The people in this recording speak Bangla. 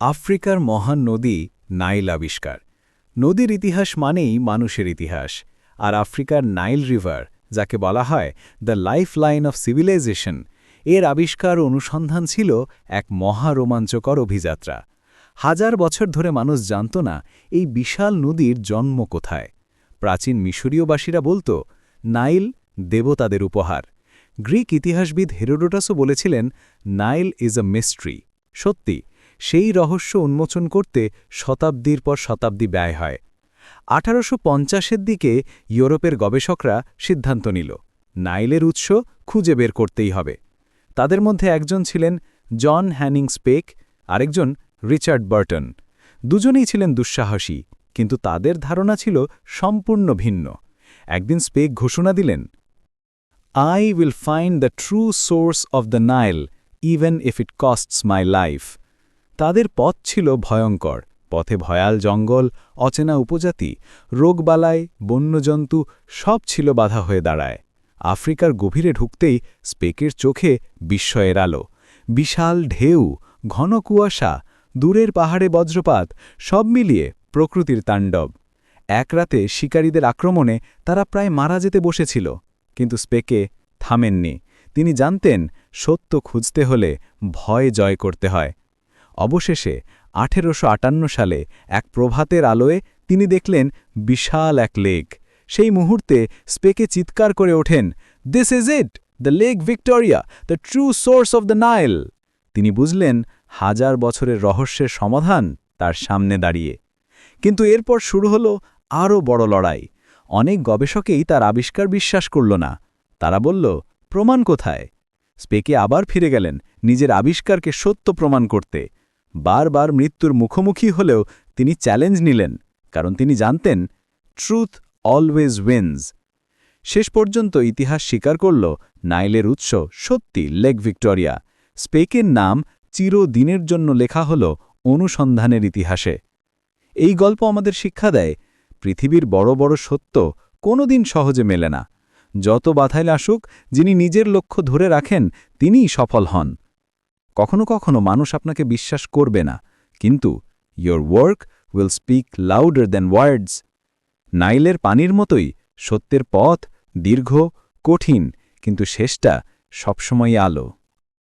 আফ্রিকার মহান নদী নাইল আবিষ্কার। নদীর ইতিহাস মানেই মানুষের ইতিহাস, আর আফ্রিকার নাইল রিভার, যাকে বলা হয় the lifeline of civilization, এর আবিষ্কার অনুসন্ধান ছিল এক মহারোমাঞ্চকর অভিযাত্রা। হাজার বছর ধরে মানুষ জানত না এই বিশাল নদীর জন্ম কোথায়। প্রাচীন মিশরীয়বাসীরা বলত নাইল দেবতাদের উপহার। গ্রিক ইতিহাসবিদ হেরোডোটাসও বলেছিলেন নাইল ইজ আ মিস্ট্রি। সত্যি, সেই রহস্য উন্মোচন করতে শতাব্দীর পর শতাব্দী ব্যয় হয়। 1850-এর দিকে ইউরোপের গবেষকরা সিদ্ধান্ত নিল নাইলের উৎস খুঁজে বের করতেই হবে। তাদের মধ্যে একজন ছিলেন জন হ্যানিং স্পেক, আরেকজন রিচার্ড বার্টন। দুজনেই ছিলেন দুঃসাহসী, কিন্তু তাদের ধারণা ছিল সম্পূর্ণ ভিন্ন। একদিন স্পেক ঘোষণা দিলেন, I will find the true source of the Nile, even if it costs my life. তাদের পথ ছিল ভয়ঙ্কর। পথে ভয়াল জঙ্গল, অচেনা উপজাতি, রোগবালাই, বন্যজন্তু সব ছিল বাধা হয়ে দাঁড়ায়। আফ্রিকার গভীরে ঢুকতেই স্পেকের চোখে বিস্ময়ের আলো। বিশাল ঢেউ, ঘন কুয়াশা, দূরের পাহাড়ে বজ্রপাত, সব মিলিয়ে প্রকৃতির তাণ্ডব। এক রাতে শিকারীদের আক্রমণে তারা প্রায় মারা যেতে বসেছিল, কিন্তু স্পেকে থামেননি। তিনি জানতেন সত্য খুঁজতে হলে ভয় জয় করতে হয়। অবশেষে 1858 সালে এক প্রভাতের আলোয় তিনি দেখলেন বিশাল এক লেক। সেই মুহূর্তে স্পেকে চিৎকার করে ওঠেন, "this is it, the lake Victoria, the true source of the Nile." তিনি বুঝলেন হাজার বছরের রহস্যের সমাধান তার সামনে দাঁড়িয়ে। কিন্তু এরপর শুরু হলো আরও বড় লড়াই। অনেক গবেষকেই তার আবিষ্কার বিশ্বাস করল না। তারা বলল, প্রমাণ কোথায়? স্পেকে আবার ফিরে গেলেন নিজের আবিষ্কারকে সত্য প্রমাণ করতে। বারবার মৃত্যুর মুখোমুখি হলেও তিনি চ্যালেঞ্জ নিলেন, কারণ তিনি জানতেন ট্রুথ অলওয়েজ উইন্স। শেষ পর্যন্ত ইতিহাস স্বীকার করল নাইলের উৎস সত্যি লেক ভিক্টোরিয়া। স্পেকের নাম চিরদিনের জন্য লেখা হল অনুসন্ধানের ইতিহাসে। এই গল্প আমাদের শিক্ষা দেয়, পৃথিবীর বড় বড় সত্য কোনোদিন সহজে মেলে না। যত বাধাই আসুক, যিনি নিজের লক্ষ্য ধরে রাখেন তিনিই সফল হন। কখনো কখনো মানুষ আপনাকে বিশ্বাস করবে না, কিন্তু your work will speak louder than words। নাইলের পানির মতোই সত্যের পথ দীর্ঘ, কঠিন, কিন্তু শেষটা সবসময়ই আলো।